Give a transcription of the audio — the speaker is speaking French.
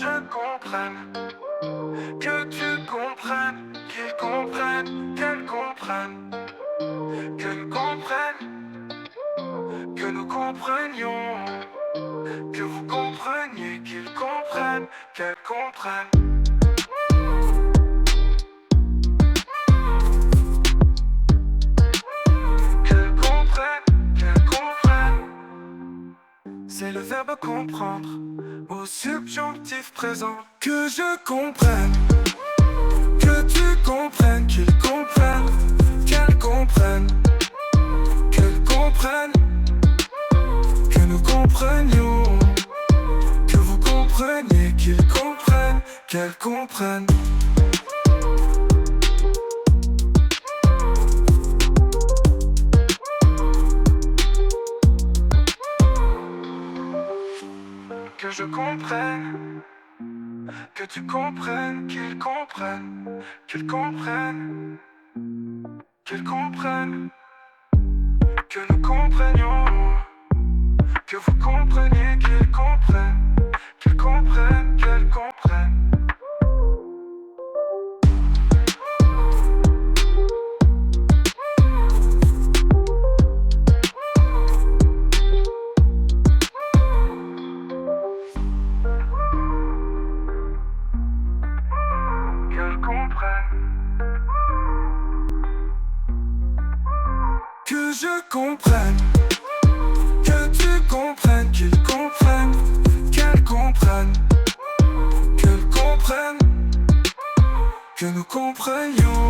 je comprenne, que tu comprennes, qu'ils comprennent, qu'elles comprennent, qu'elles comprennent, que nous comprenions, que vous compreniez, qu'ils comprennent, qu'elles comprennent. C'est le verbe comprendre au subjonctif présent. Que je comprenne, que tu comprennes, qu'ils comprennent, qu'elles comprennent, qu'elles comprennent, que nous comprenions, que vous compreniez, qu'ils comprennent, qu'elles comprennent. Que je comprenne, que tu comprennes, qu'ils comprennent, qu'ils comprennent, qu'ils comprennent, que nous comprenions, que vous compreniez, qu'ils comprennent, qu'ils comprennent, qu'elles comprennent. Que je comprenne, que tu comprennes, qu'ils comprennent, qu'elles comprennent, qu'elles comprennent, que nous comprenions.